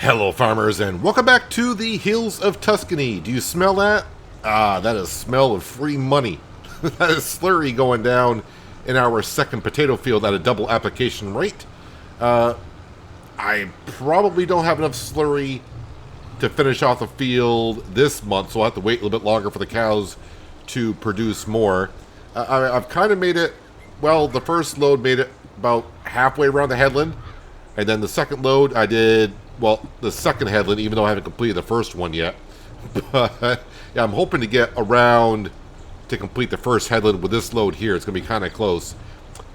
Hello, farmers, and welcome back to the hills of Tuscany. Do you smell that? Ah, that is smell of free money. That is slurry going down in our second potato field at a double application rate. I probably don't have enough slurry to finish off the field this month, so I'll have to wait a little bit longer for the cows to produce more. I've kind of made it, well, the first load made it about halfway around the headland, and then the second load I did, well, the second headland, even though I haven't completed the first one yet. But yeah, I'm hoping to get around to complete the first headland with this load here. It's going to be kind of close.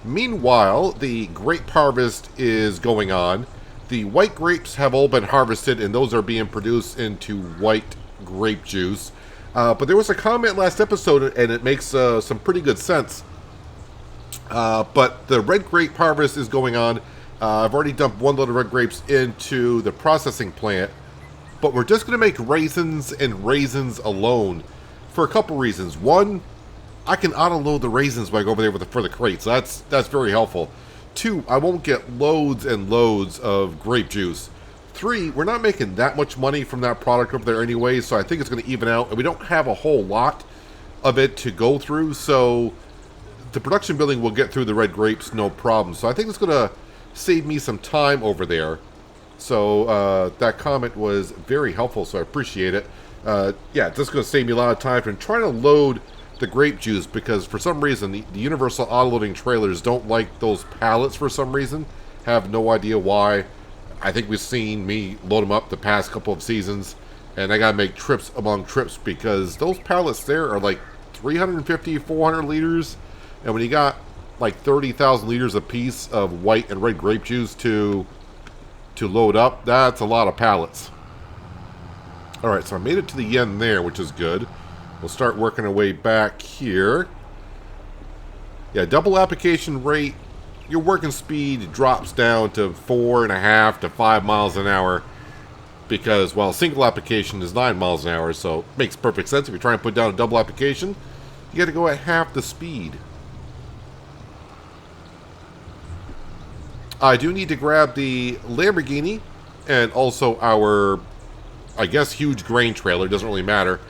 Meanwhile, the grape harvest is going on. The white grapes have all been harvested, and those are being produced into white grape juice. But there was a comment last episode, and it makes some pretty good sense. But the red grape harvest is going on. I've already dumped one load of red grapes into the processing plant, but we're just going to make raisins and raisins alone for a couple reasons. One, I can auto-load the raisins when I go over there for the crates. That's very helpful. Two, I won't get loads and loads of grape juice. Three, we're not making that much money from that product over there anyway, so I think it's going to even out, and we don't have a whole lot of it to go through, so the production building will get through the red grapes no problem. So I think it's going to save me some time over there. So that comment was very helpful, so I appreciate it. Yeah, this is going to save me a lot of time from trying to load the grape juice, because for some reason the universal auto-loading trailers don't like those pallets for some reason. Have no idea why. I think we've seen me load them up the past couple of seasons, and I gotta make trips among trips because those pallets there are like 350, 400 liters, and when you got like 30,000 liters a piece of white and red grape juice to load up, that's a lot of pallets. Alright, so I made it to the end there, which is good. We'll start working our way back here. Yeah, double application rate, your working speed drops down to 4.5 to 5 miles an hour because, well, single application is 9 miles an hour, so it makes perfect sense. If you're trying to put down a double application, you got to go at half the speed. I do need to grab the Lamborghini and also our, I guess, huge grain trailer. Doesn't really matter.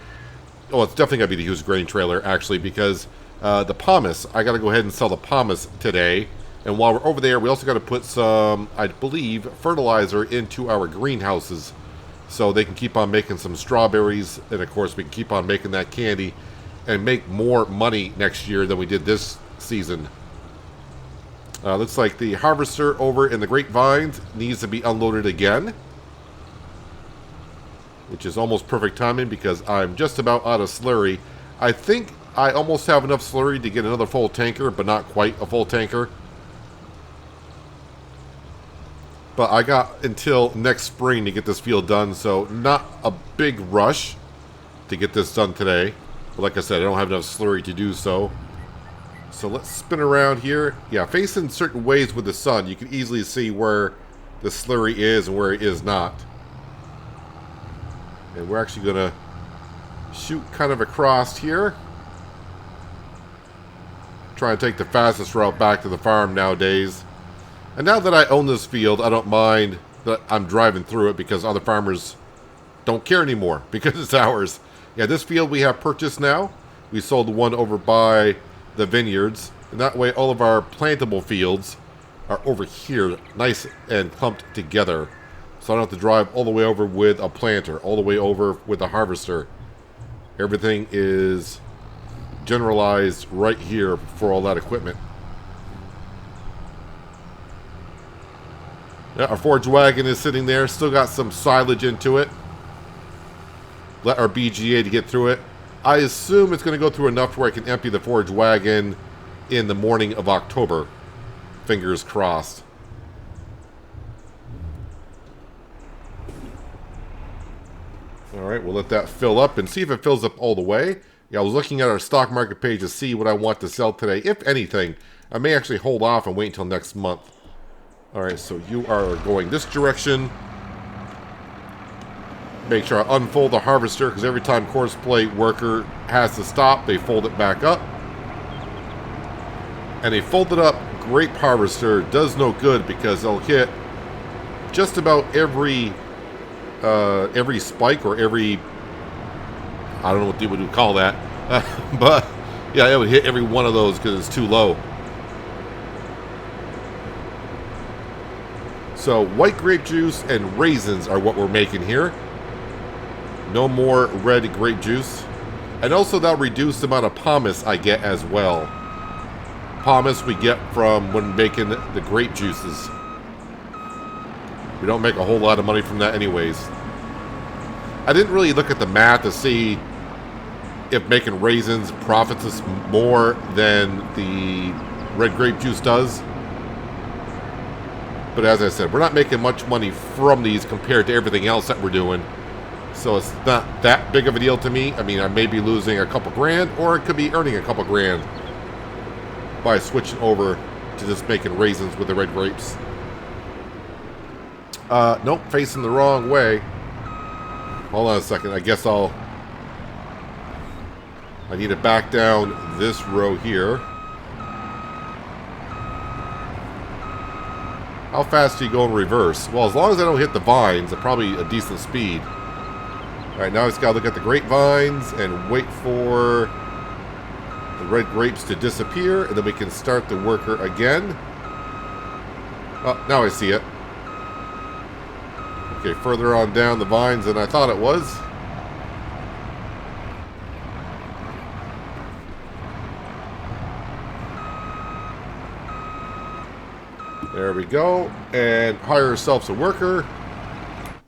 Oh, it's definitely going to be the huge grain trailer, actually, because the pomace, I got to go ahead and sell the pomace today. And while we're over there, we also got to put some, I believe, fertilizer into our greenhouses so they can keep on making some strawberries. And, of course, we can keep on making that candy and make more money next year than we did this season. Looks like the harvester over in the grapevines needs to be unloaded again, which is almost perfect timing because I'm just about out of slurry. I think I almost have enough slurry to get another full tanker, but not quite a full tanker. But I got until next spring to get this field done, so not a big rush to get this done today. But like I said, I don't have enough slurry to do so. So let's spin around here. Yeah, facing certain ways with the sun, you can easily see where the slurry is and where it is not. And we're actually going to shoot kind of across here. Try to take the fastest route back to the farm nowadays. And now that I own this field, I don't mind that I'm driving through it because other farmers don't care anymore because it's ours. Yeah, this field we have purchased now. We sold the one over by the vineyards. And that way all of our plantable fields are over here, nice and clumped together. So I don't have to drive all the way over with a planter, all the way over with a harvester. Everything is generalized right here for all that equipment. Yeah, our forage wagon is sitting there, still got some silage into it. Let our BGA to get through it. I assume it's going to go through enough where I can empty the forage wagon in the morning of October. Fingers crossed. Alright, we'll let that fill up and see if it fills up all the way. Yeah, I was looking at our stock market page to see what I want to sell today. If anything, I may actually hold off and wait until next month. Alright, so you are going this direction. Make sure I unfold the harvester, because every time course plate worker has to stop, they fold it back up. And a folded up grape harvester does no good because they'll hit just about every every spike or every, I don't know what they would call that, but yeah, it would hit every one of those because it's too low. So white grape juice and raisins are what we're making here. No more red grape juice. And also that'll reduce the amount of pomace I get as well. Pomace we get from when making the grape juices. We don't make a whole lot of money from that anyways. I didn't really look at the math to see if making raisins profits us more than the red grape juice does. But as I said, we're not making much money from these compared to everything else that we're doing. So it's not that big of a deal to me. I mean, I may be losing a couple grand, or it could be earning a couple grand by switching over to just making raisins with the red grapes. Nope, facing the wrong way. Hold on a second. I guess I need to back down this row here. How fast do you go in reverse? Well, as long as I don't hit the vines, at probably a decent speed. Alright, now I just gotta look at the grapevines and wait for the red grapes to disappear, and then we can start the worker again. Oh, now I see it. Okay, further on down the vines than I thought it was. There we go. And hire ourselves a worker.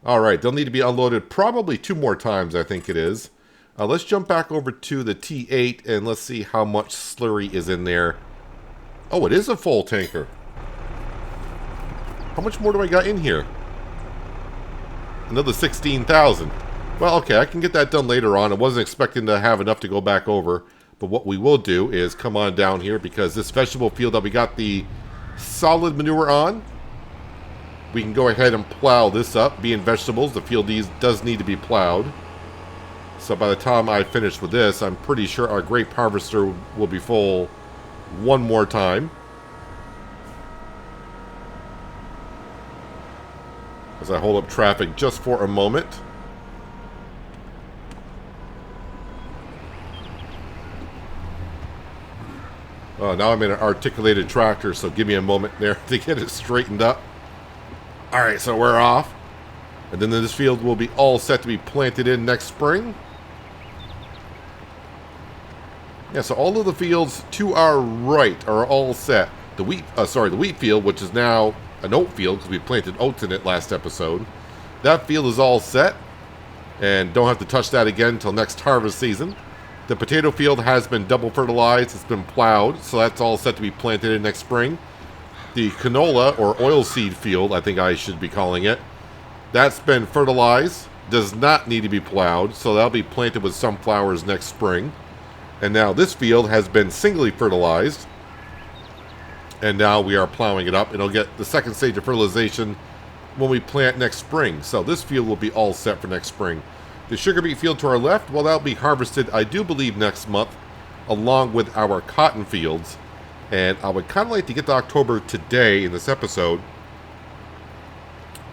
Alright, they'll need to be unloaded probably 2 more times, I think it is. Let's jump back over to the T8 and let's see how much slurry is in there. Oh, it is a full tanker. How much more do I got in here? Another 16,000. Well, okay, I can get that done later on. I wasn't expecting to have enough to go back over. But what we will do is come on down here, because this vegetable field that we got the solid manure on, we can go ahead and plow this up. Being vegetables, the field does need to be plowed. So by the time I finish with this, I'm pretty sure our grape harvester will be full one more time. As I hold up traffic just for a moment. Oh, now I'm in an articulated tractor, so give me a moment there to get it straightened up. Alright, so we're off. And then this field will be all set to be planted in next spring. Yeah, so all of the fields to our right are all set. The wheat field, which is now an oat field, because we planted oats in it last episode. That field is all set. And don't have to touch that again until next harvest season. The potato field has been double fertilized. It's been plowed, so that's all set to be planted in next spring. The canola, or oilseed field, I think I should be calling it, that's been fertilized. Does not need to be plowed, so that'll be planted with sunflowers next spring. And now this field has been singly fertilized. And now we are plowing it up. It'll get the second stage of fertilization when we plant next spring. So this field will be all set for next spring. The sugar beet field to our left, well, that'll be harvested, I do believe, next month, along with our cotton fields. And I would kind of like to get to October today in this episode.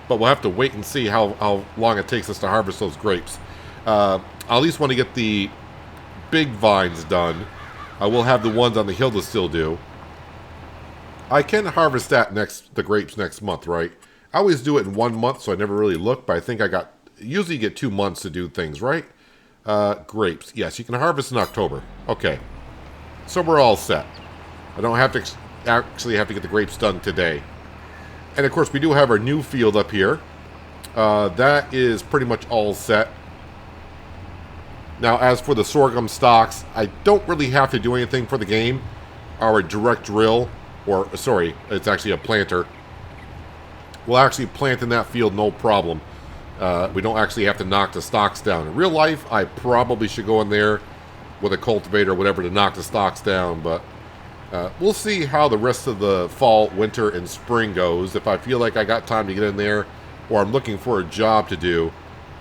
But we'll have to wait and see how long it takes us to harvest those grapes. I at least want to get the big vines done. I will have the ones on the hill to still do. I can harvest the grapes next month, right? I always do it in 1 month, so I never really look, but I think usually get 2 months to do things, right? Grapes. Yes, you can harvest in October. Okay. So we're all set. I don't have to actually have to get the grapes done today. And of course, we do have our new field up here. That is pretty much all set. Now, as for the sorghum stalks, I don't really have to do anything for the game. Our direct drill, it's actually a planter, will actually plant in that field no problem. We don't actually have to knock the stalks down. In real life, I probably should go in there with a cultivator or whatever to knock the stalks down, but we'll see how the rest of the fall, winter, and spring goes. If I feel like I got time to get in there, or I'm looking for a job to do,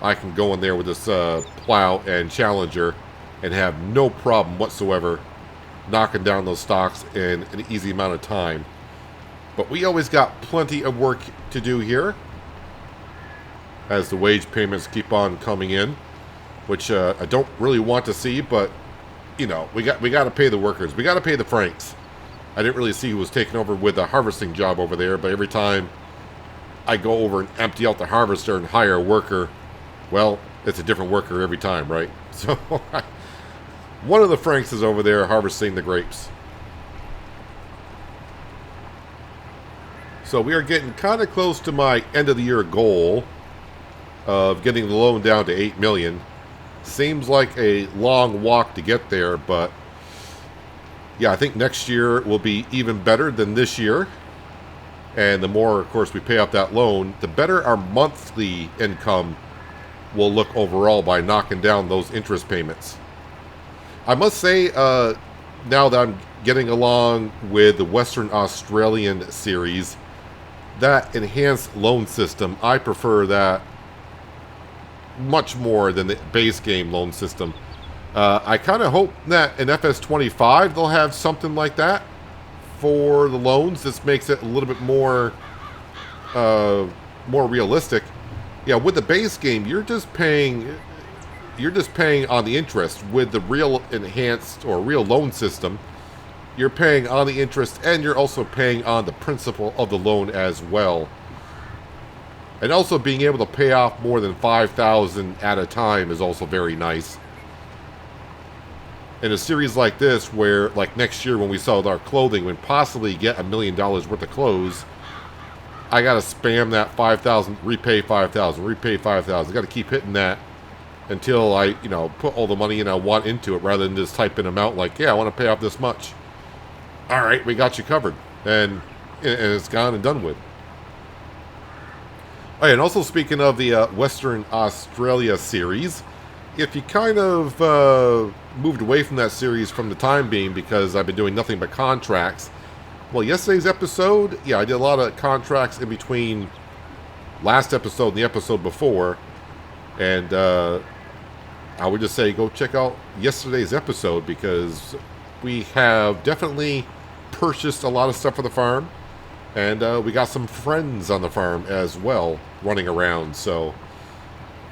I can go in there with this plow and Challenger and have no problem whatsoever knocking down those stalks in an easy amount of time. But we always got plenty of work to do here. as the wage payments keep on coming in, which I don't really want to see, but you know, we got to pay the workers. We got to pay the Franks. I didn't really see who was taking over with the harvesting job over there, but every time I go over and empty out the harvester and hire a worker, well, it's a different worker every time, right? So one of the Franks is over there harvesting the grapes. So we are getting kind of close to my end of the year goal of getting the loan down to 8 million. Seems like a long walk to get there, but yeah, I think next year will be even better than this year. And the more, of course, we pay off that loan, the better our monthly income will look overall by knocking down those interest payments. I must say, now that I'm getting along with the Western Australian series, that enhanced loan system, I prefer that much more than the base game loan system. I kind of hope that in FS25 they'll have something like that for the loans. This makes it a little bit more realistic. Yeah, with the base game, you're just paying on the interest. With the real enhanced or real loan system, you're paying on the interest and you're also paying on the principal of the loan as well. And also being able to pay off more than 5,000 at a time is also very nice. In a series like this, where like next year when we sell our clothing, when possibly get $1 million worth of clothes, I gotta spam that 5,000, repay 5,000, repay 5,000. I gotta keep hitting that until I, you know, put all the money in I want into it, rather than just type in an amount like, yeah, I want to pay off this much. All right, we got you covered, and it's gone and done with. Oh, and also speaking of the Western Australia series, if you kind of moved away from that series from the time being because I've been doing nothing but contracts, well, yesterday's episode, yeah, I did a lot of contracts in between last episode and the episode before, and I would just say go check out yesterday's episode because we have definitely purchased a lot of stuff for the farm, and we got some friends on the farm as well running around. So,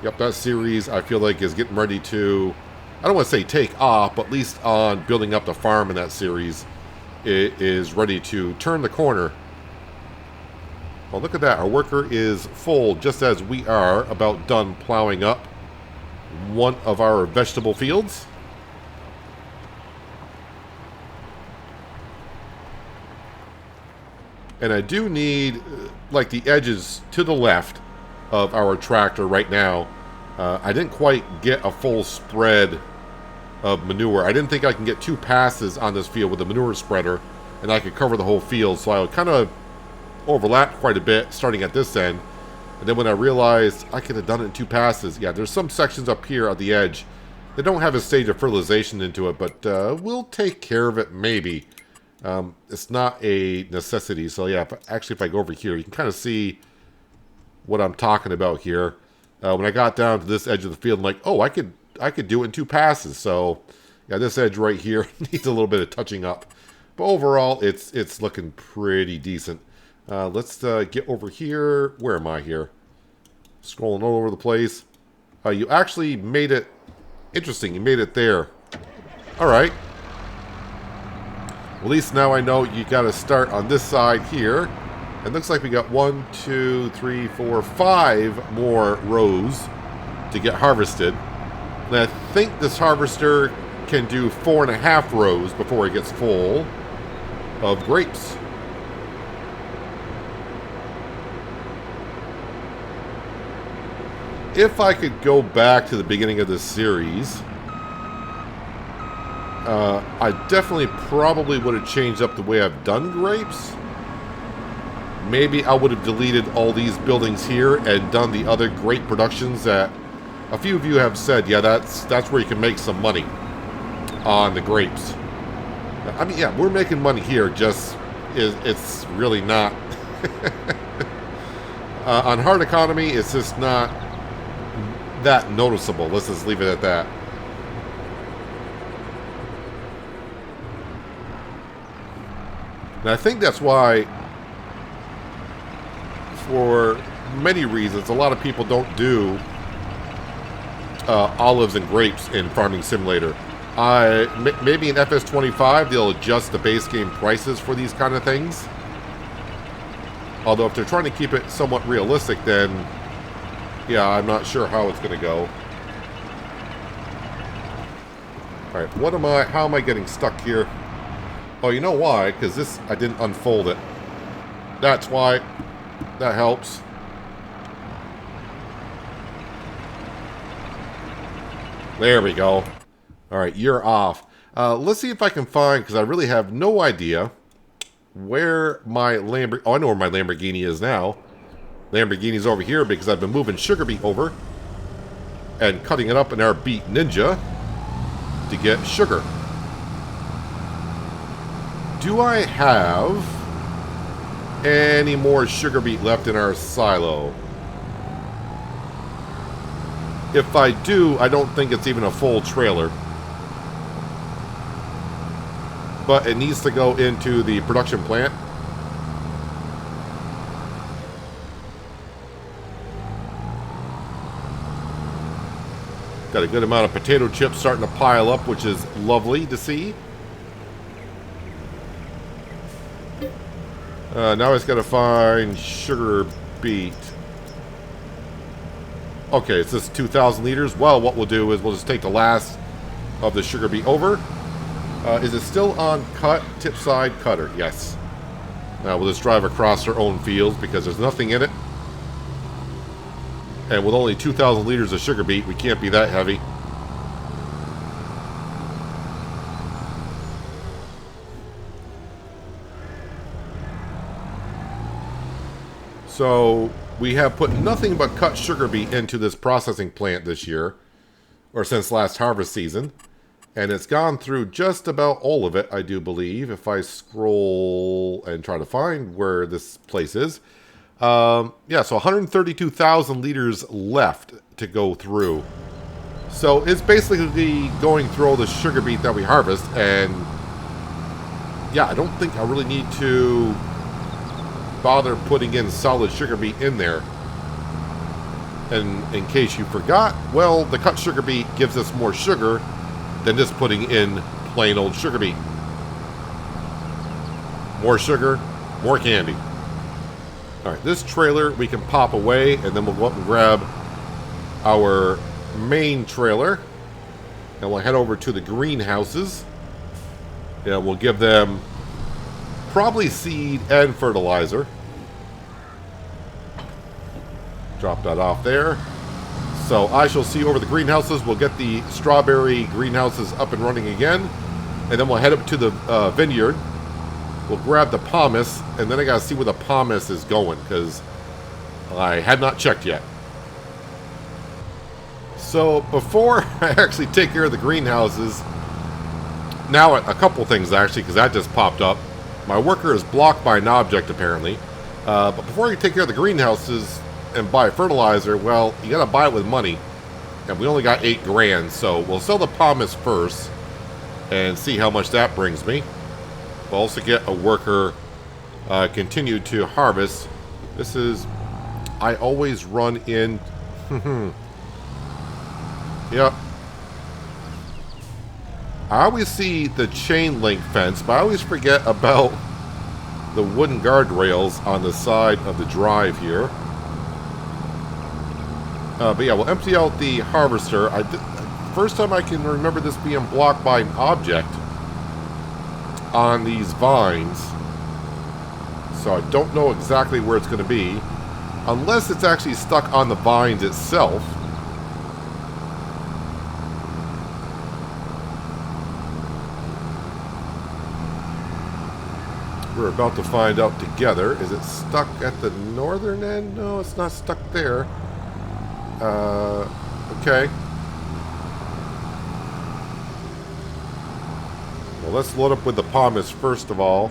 yep, that series I feel like is getting ready to, I don't want to say take off, but at least on building up the farm in that series, it is ready to turn the corner. Well, look at that. Our worker is full, just as we are about done plowing up one of our vegetable fields. And I do need, like, the edges to the left of our tractor right now. I didn't quite get a full spread of manure. I didn't think I can get 2 passes on this field with a manure spreader, and I could cover the whole field. So I would kind of overlap quite a bit starting at this end. And then when I realized I could have done it in 2 passes, yeah, there's some sections up here at the edge that don't have a stage of fertilization into it, but we'll take care of it maybe. It's not a necessity. So yeah, if I go over here, you can kind of see what I'm talking about here. When I got down to this edge of the field, I'm like, oh, I could do it in 2 passes. So yeah, this edge right here needs a little bit of touching up, but overall, it's looking pretty decent. Let's get over here. Where am I here? Scrolling all over the place. You actually made it interesting. You made it there. All right. Well, at least now I know you got to start on this side here. It looks like we got 1, 2, 3, 4, 5 more rows to get harvested. And I think this harvester can do 4.5 rows before it gets full of grapes. If I could go back to the beginning of this series, I definitely probably would have changed up the way I've done grapes. Maybe I would have deleted all these buildings here and done the other grape productions that a few of you have said, yeah, that's where you can make some money on the grapes. I mean, yeah, we're making money here, just it's really not. On hard economy, it's just not that noticeable. Let's just leave it at that. And I think that's why for many reasons, a lot of people don't do olives and grapes in Farming Simulator. Maybe in FS25 they'll adjust the base game prices for these kind of things. Although if they're trying to keep it somewhat realistic, then yeah, I'm not sure how it's going to go. Alright, how am I getting stuck here? Oh, you know why? Because this, I didn't unfold it. That's why. That helps. There we go. Alright, you're off. Let's see if I can find, because I really have no idea where my Lamborghini... Oh, I know where my Lamborghini is now. Lamborghini's over here because I've been moving sugar beet over and cutting it up in our Beet Ninja to get sugar. Do I have any more sugar beet left in our silo? If I do, I don't think it's even a full trailer. But it needs to go into the production plant. Got a good amount of potato chips starting to pile up, which is lovely to see. Now I just got to find sugar beet. Okay, it's just 2,000 liters. Well, what we'll do is we'll just take the last of the sugar beet over. Is it still on cut, tip side cutter? Yes. Now we'll just drive across our own fields because there's nothing in it. And with only 2,000 liters of sugar beet, we can't be that heavy. So we have put nothing but cut sugar beet into this processing plant this year, or since last harvest season. And it's gone through just about all of it, I do believe, if I scroll and try to find where this place is. Yeah, so 132,000 liters left to go through. So it's basically going through all the sugar beet that we harvest, and yeah, I don't think I really need to bother putting in solid sugar beet in there. And in case you forgot, well, the cut sugar beet gives us more sugar than just putting in plain old sugar beet. More sugar, more candy. Alright, this trailer we can pop away, and then we'll go up and grab our main trailer. And we'll head over to the greenhouses. Yeah, we'll give them probably seed and fertilizer. Drop that off there. So I shall see over the greenhouses. We'll get the strawberry greenhouses up and running again. And then we'll head up to the vineyard. We'll grab the pomace. And then I got to see where the pomace is going, because I had not checked yet. So before I actually take care of the greenhouses, now a couple things actually, because that just popped up. My worker is blocked by an object apparently. But before you take care of the greenhouses and buy fertilizer, well, you gotta buy it with money. And we only got 8 grand, so we'll sell the pomace first and see how much that brings me. We'll also get a worker continue to harvest. This is, I always run in. Yep. I always see the chain link fence, but I always forget about the wooden guardrails on the side of the drive here. But yeah, we'll empty out the harvester. First time I can remember this being blocked by an object on these vines. So I don't know exactly where it's going to be. Unless it's actually stuck on the vines itself. We're about to find out together. Is it stuck at the northern end? No, it's not stuck there. Okay. Well, let's load up with the pomace first of all.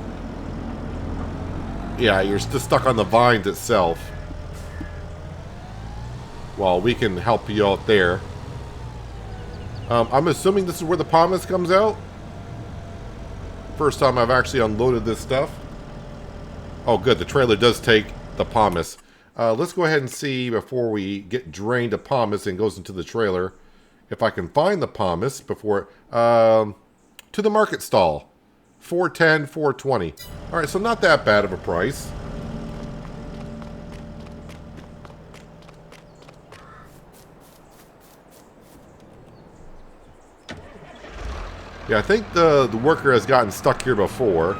Yeah, you're just stuck on the vines itself. Well, we can help you out there. I'm assuming this is where the pomace comes out. First time I've actually unloaded this stuff. Oh, good. The trailer does take the pomace. Let's go ahead and see before we get drained of pomace and goes into the trailer. If I can find the pomace before... to the market stall. 410, 420. Alright, so not that bad of a price. Yeah, I think the worker has gotten stuck here before.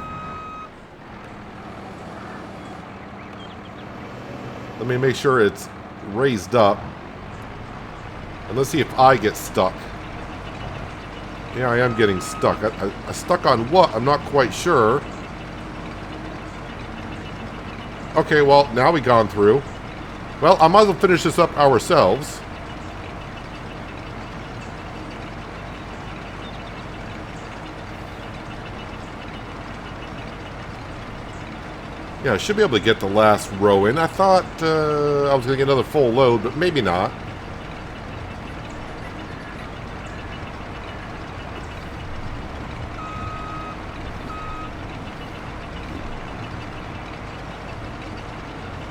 Let me make sure it's raised up. And let's see if I get stuck. Yeah, I am getting stuck. I stuck on what? I'm not quite sure. Okay, well, now we've gone through. Well, I might as well finish this up ourselves. Yeah, I should be able to get the last row in. I thought I was going to get another full load, but maybe not.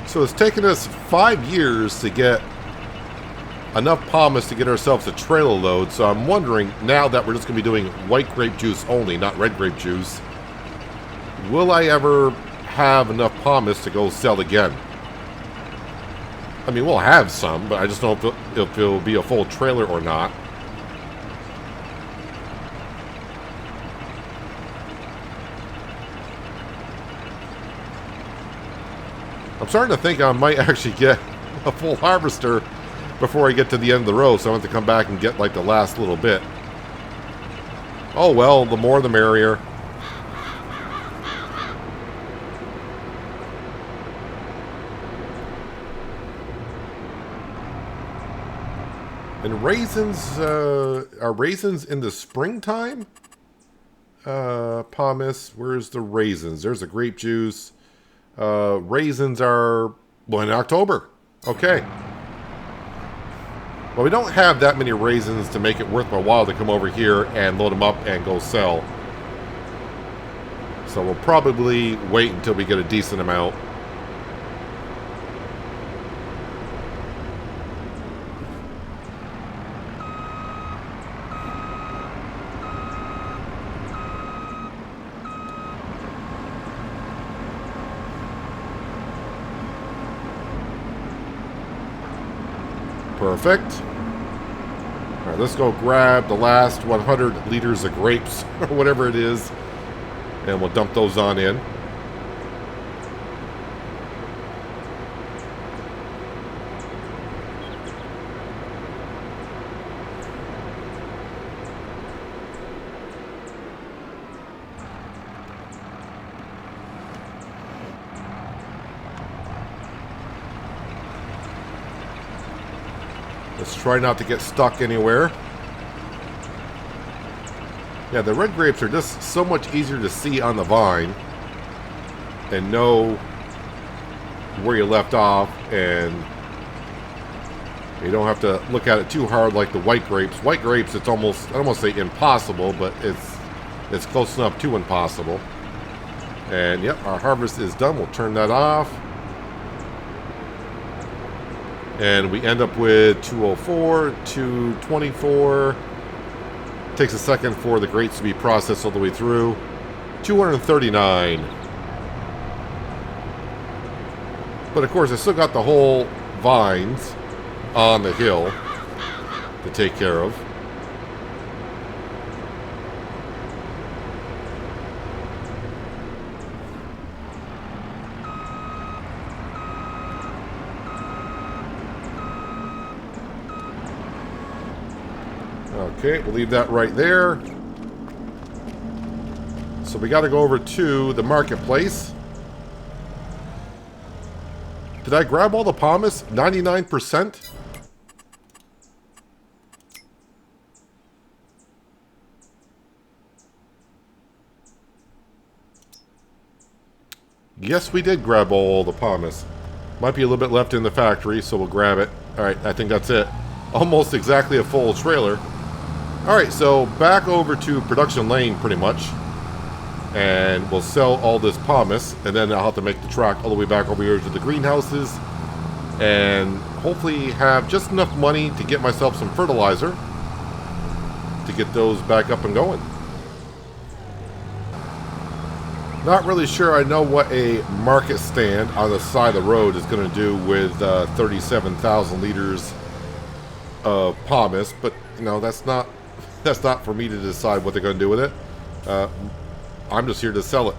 So it's taken us 5 years to get enough pomace to get ourselves a trailer load. So I'm wondering, now that we're just going to be doing white grape juice only, not red grape juice, will I ever have enough pomace to go sell again? I mean, we'll have some, but I just don't know if it'll be a full trailer or not. I'm starting to think I might actually get a full harvester before I get to the end of the row, so I have to come back and get like the last little bit. Oh well, the more the merrier. And raisins, are raisins in the springtime? Pomace, where's the raisins? There's the grape juice. Raisins are, well, in October. Okay. Well, we don't have that many raisins to make it worth my while to come over here and load them up and go sell. So we'll probably wait until we get a decent amount. Perfect. All right, let's go grab the last 100 liters of grapes, or whatever it is, and we'll dump those on in. Let's try not to get stuck anywhere. Yeah, the red grapes are just so much easier to see on the vine and know where you left off, and you don't have to look at it too hard like the white grapes. White grapes, it's almost, I don't want to say impossible, but it's close enough to impossible. And yep, our harvest is done. We'll turn that off. And we end up with 204, 224. Takes a second for the grapes to be processed all the way through. 239. But of course, I still got the whole vines on the hill to take care of. Okay, we'll leave that right there. So we got to go over to the marketplace. Did I grab all the pomace? 99%? Yes, we did grab all the pomace. Might be a little bit left in the factory, so we'll grab it. Alright, I think that's it. Almost exactly a full trailer. Alright, so back over to production lane pretty much. And we'll sell all this pomace, and then I'll have to make the track all the way back over here to the greenhouses and hopefully have just enough money to get myself some fertilizer to get those back up and going. Not really sure I know what a market stand on the side of the road is going to do with 37,000 liters of pomace, but you know, that's not for me to decide what they're going to do with it. I'm just here to sell it.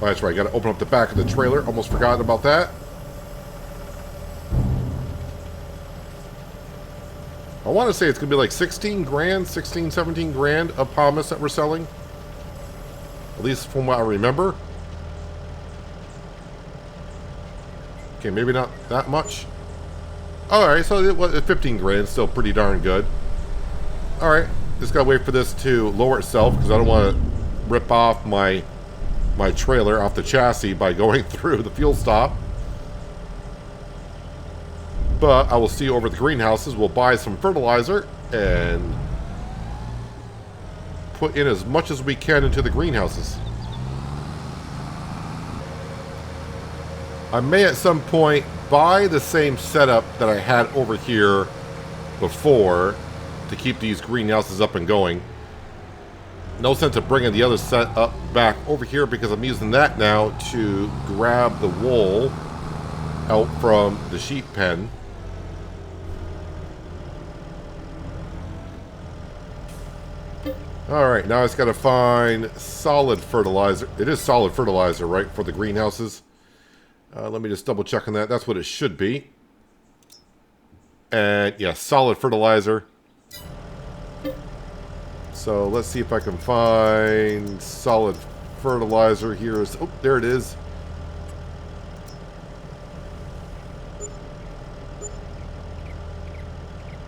Oh, that's right, I got to open up the back of the trailer. Almost forgot about that. I want to say it's going to be like 16 grand, 16, 17 grand of pomace that we're selling. At least from what I remember. Okay, maybe not that much. Alright, so it was 15 grand, still pretty darn good. Alright, just gotta wait for this to lower itself because I don't want to rip off my trailer off the chassis by going through the fuel stop. But I will see you over at the greenhouses. We'll buy some fertilizer and put in as much as we can into the greenhouses. I may at some point buy the same setup that I had over here before to keep these greenhouses up and going. No sense of bringing the other setup back over here because I'm using that now to grab the wool out from the sheep pen. Alright, now I just gotta find solid fertilizer. It is solid fertilizer, right, for the greenhouses. Let me just double check on that. That's what it should be. And yeah, solid fertilizer. So let's see if I can find solid fertilizer here. Oh, there it is.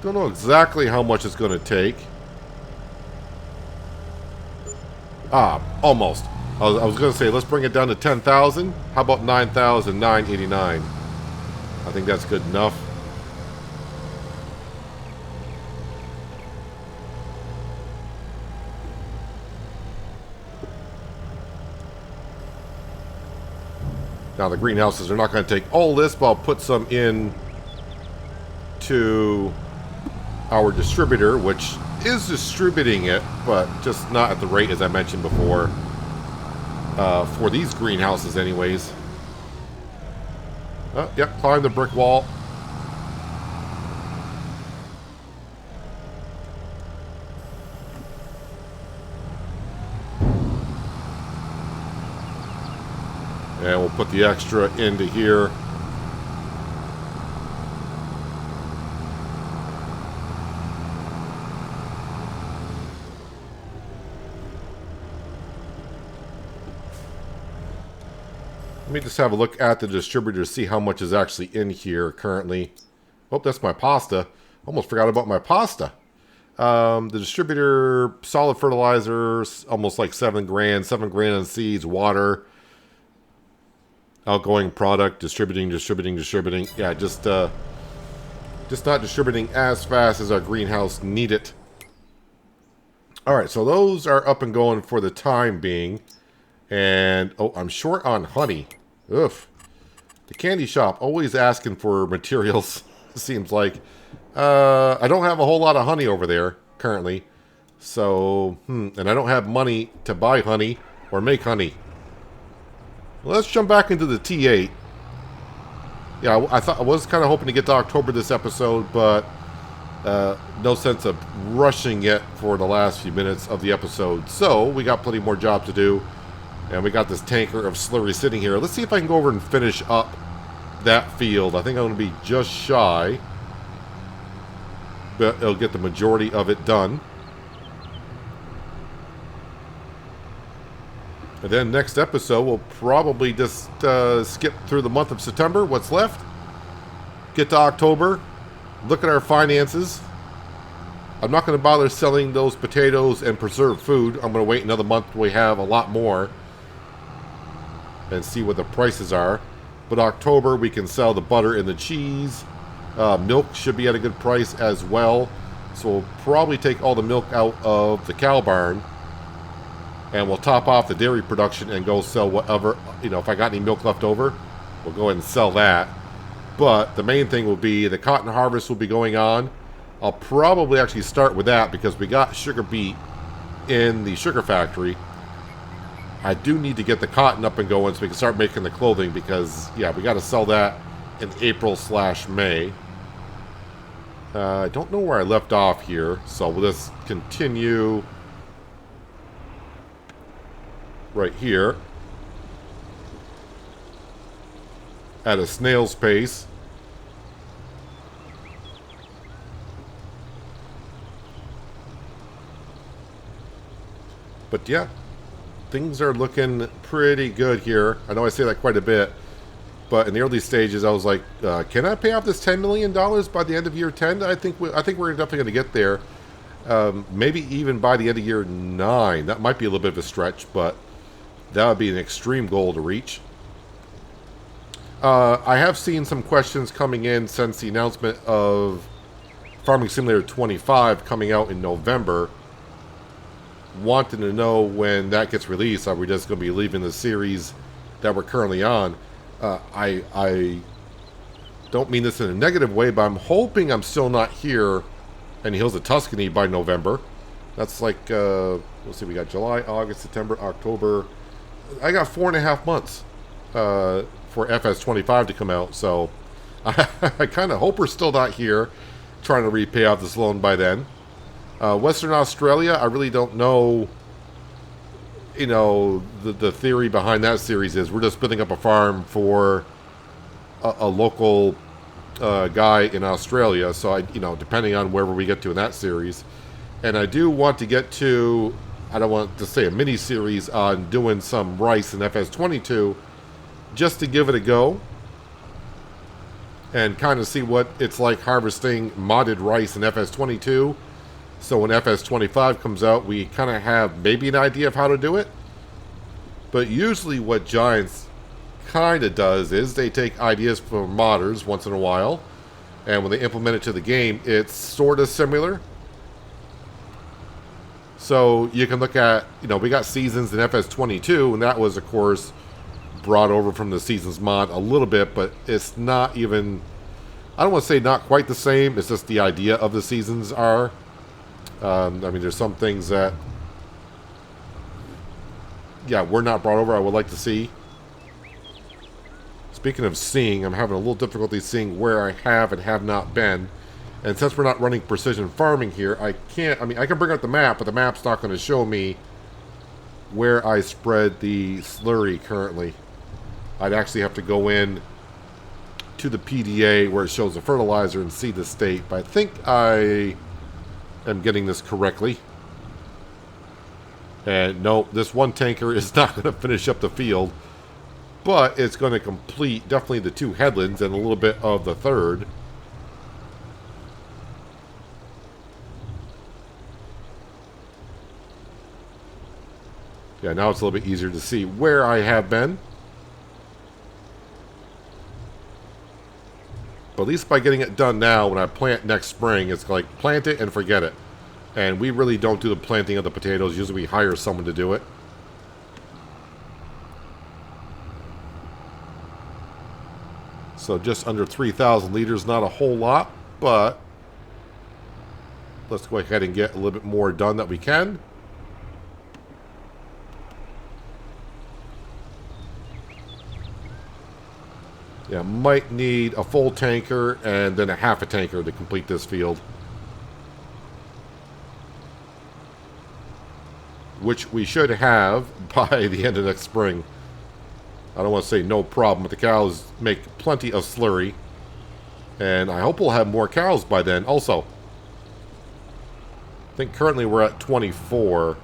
Don't know exactly how much it's going to take. Ah, almost. I was going to say, let's bring it down to 10,000. How about 9,989? I think that's good enough. Now, the greenhouses are not going to take all this, but I'll put some in to our distributor, which is distributing it, but just not at the rate as I mentioned before. For these greenhouses anyways. Yep, climb the brick wall. And we'll put the extra into here. Let me just have a look at the distributor to see how much is actually in here currently. Oh, that's my pasta. Almost forgot about my pasta. The distributor, solid fertilizers, almost like 7 grand. 7 grand on seeds, water, outgoing product, distributing. Yeah, just not distributing as fast as our greenhouse need it. All right, so those are up and going for the time being. And, oh, I'm short on honey. Oof. The candy shop always asking for materials, seems like. I don't have a whole lot of honey over there, currently. So, and I don't have money to buy honey or make honey. Well, let's jump back into the T8. Yeah, I was kind of hoping to get to October this episode, but no sense of rushing it for the last few minutes of the episode. So, we got plenty more job to do. And we got this tanker of slurry sitting here. Let's see if I can go over and finish up that field. I think I'm going to be just shy. But it'll get the majority of it done. And then next episode, we'll probably just skip through the month of September, what's left. Get to October. Look at our finances. I'm not going to bother selling those potatoes and preserved food. I'm going to wait another month till we have a lot more. And see what the prices are. But October, we can sell the butter and the cheese. Milk should be at a good price as well. So we'll probably take all the milk out of the cow barn And we'll top off the dairy production and go sell whatever, if I got any milk left over, we'll go ahead and sell that. But the main thing will be the cotton harvest will be going on. I'll probably actually start with that because we got sugar beet in the sugar factory. I do need to get the cotton up and going so we can start making the clothing because, yeah, we got to sell that in April/May. I don't know where I left off here, so we'll just continue right here at a snail's pace. But yeah, things are looking pretty good here. I know I say that quite a bit, but in the early stages, I was like, "Can I pay off this $10 million by the end of year 10?" I think we're definitely going to get there. Maybe even by the end of year 9. That might be a little bit of a stretch, but that would be an extreme goal to reach. I have seen some questions coming in since the announcement of Farming Simulator 25 coming out in November, wanting to know when that gets released. Are we just going to be leaving the series that we're currently on? I don't mean this in a negative way, but I'm hoping I'm still not here in the hills of Tuscany by November. That's like, let's see, we got July, August, September, October. I got 4.5 months for FS25 to come out, so I kind of hope we're still not here trying to repay off this loan by then. Western Australia, I really don't know. The theory behind that series is we're just building up a farm for a local guy in Australia. So depending on wherever we get to in that series, and I do want to get to, I don't want to say a mini series on doing some rice in FS22, just to give it a go and kind of see what it's like harvesting modded rice in FS22. So when FS25 comes out, we kind of have maybe an idea of how to do it. But usually what Giants kind of does is they take ideas from modders once in a while, and when they implement it to the game, it's sort of similar. So you can look at, we got Seasons in FS22, and that was, of course, brought over from the Seasons mod a little bit, but it's not even, I don't want to say not quite the same, it's just the idea of the Seasons are. There's some things that, were not brought over I would like to see. Speaking of seeing, I'm having a little difficulty seeing where I have and have not been. And since we're not running precision farming here, I can't, I can bring up the map, but the map's not going to show me where I spread the slurry currently. I'd actually have to go in to the PDA where it shows the fertilizer and see the state. But I think I am getting this correctly. And no, this one tanker is not going to finish up the field, but it's going to complete definitely the 2 headlands and a little bit of the 3rd. Yeah, now it's a little bit easier to see where I have been. But at least by getting it done now, when I plant next spring, it's like plant it and forget it. And we really don't do the planting of the potatoes. Usually we hire someone to do it. So just under 3,000 liters, not a whole lot, but let's go ahead and get a little bit more done that we can. Yeah, might need a full tanker and then a half a tanker to complete this field. Which we should have by the end of next spring. I don't want to say no problem, but the cows make plenty of slurry. And I hope we'll have more cows by then also. I think currently we're at 24. I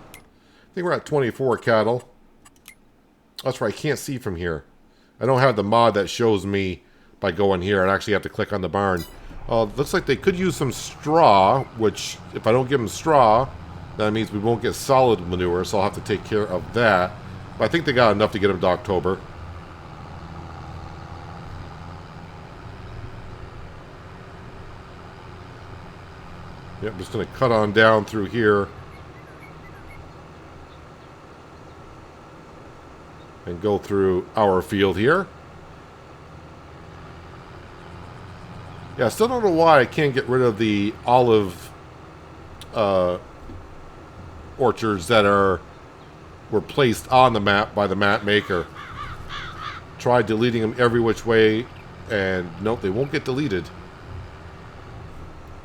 think we're at 24 cattle. That's right, I can't see from here. I don't have the mod that shows me by going here. I actually have to click on the barn. Looks like they could use some straw, which if I don't give them straw, that means we won't get solid manure, so I'll have to take care of that. But I think they got enough to get them to October. Yep, I'm just going to cut on down through here. and go through our field here. Yeah, I still don't know why I can't get rid of the olive orchards that were placed on the map by the map maker. Tried deleting them every which way, and nope, they won't get deleted.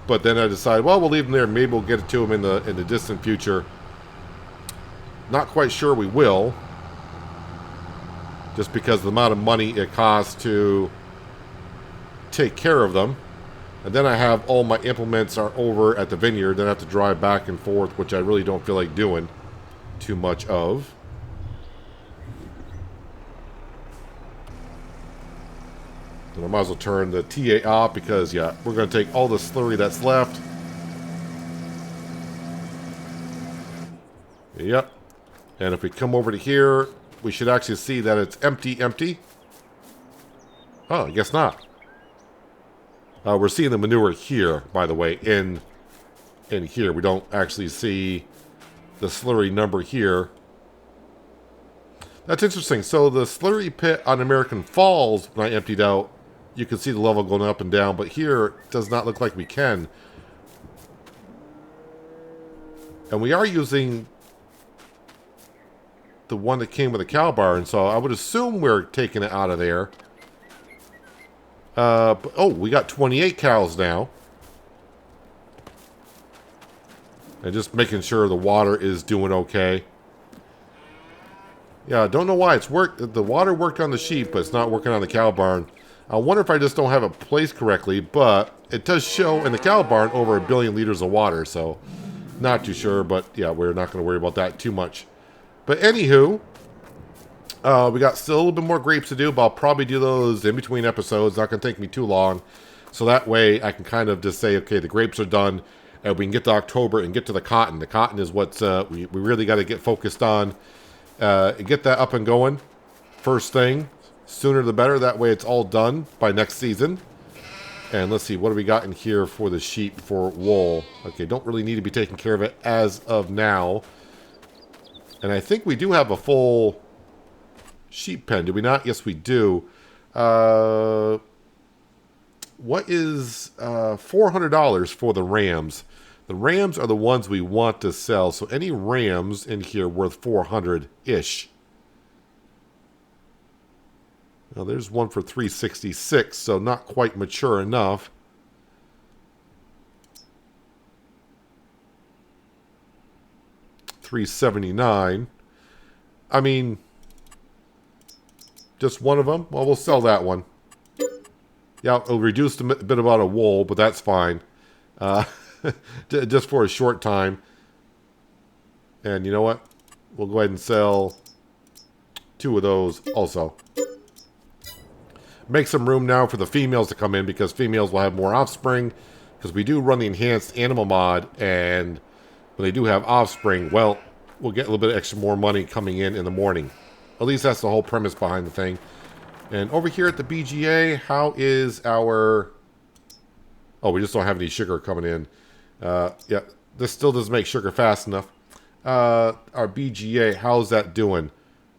But then I decided, well, we'll leave them there. Maybe we'll get it to them in the distant future. Not quite sure we will, just because of the amount of money it costs to take care of them. And then I have all my implements are over at the vineyard. Then I have to drive back and forth, which I really don't feel like doing too much of. And I might as well turn the TA off because, yeah, we're going to take all the slurry that's left. Yep. And if we come over to here, we should actually see that it's empty. Oh, I guess not. We're seeing the manure here, by the way, in here. We don't actually see the slurry number here. That's interesting. So the slurry pit on American Falls, when I emptied out, you can see the level going up and down, but here it does not look like we can. And we are using the one that came with a cow barn, so I would assume we're taking it out of there. But, oh, we got 28 cows now. And just making sure the water is doing okay. Yeah, I don't know why it's worked. The water worked on the sheep, but it's not working on the cow barn. I wonder if I just don't have it placed correctly, but it does show in the cow barn over 1 billion liters of water, so not too sure, but yeah, we're not going to worry about that too much. But anywho, we got still a little bit more grapes to do, but I'll probably do those in between episodes. Not going to take me too long. So that way I can kind of just say, okay, the grapes are done, and we can get to October and get to the cotton. The cotton is what we really got to get focused on. Get that up and going first thing. Sooner the better. That way it's all done by next season. And let's see, what do we got in here for the sheep for wool? Okay, don't really need to be taking care of it as of now. And I think we do have a full sheep pen, do we not? Yes, we do. What is $400 for the rams? The rams are the ones we want to sell. So any rams in here worth 400-ish. Now there's one for 366, so not quite mature enough. $379. I mean, just one of them? Well, we'll sell that one. Yeah, it'll reduce a bit amount of wool, but that's fine. Just for a short time. And you know what? We'll go ahead and sell 2 of those also. Make some room now for the females to come in, because females will have more offspring. Because we do run the enhanced animal mod, and when they do have offspring, well, we'll get a little bit extra more money coming in the morning. At least that's the whole premise behind the thing. And over here at the BGA, how is our... Oh, we just don't have any sugar coming in. Yeah, this still doesn't make sugar fast enough. Our BGA, how's that doing?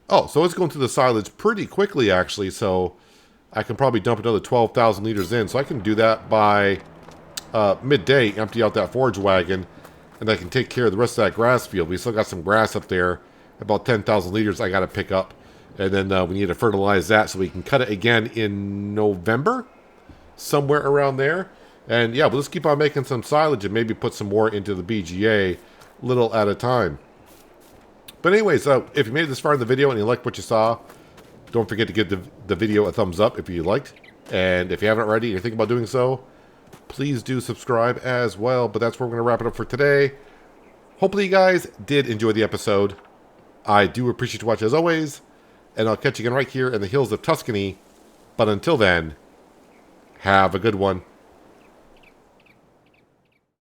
Oh, so it's going through the silage pretty quickly, actually. So I can probably dump another 12,000 liters in. So I can do that by midday, empty out that forage wagon, and I can take care of the rest of that grass field. We still got some grass up there, about 10,000 liters I got to pick up. And then we need to fertilize that so we can cut it again in November, somewhere around there. And yeah, we'll just keep on making some silage and maybe put some more into the BGA, little at a time. But anyways, if you made it this far in the video and you liked what you saw, don't forget to give the video a thumbs up if you liked. And if you haven't already and you're thinking about doing so, please do subscribe as well. But that's where we're going to wrap it up for today. Hopefully you guys did enjoy the episode. I do appreciate you watching as always. And I'll catch you again right here in the hills of Tuscany. But until then, have a good one.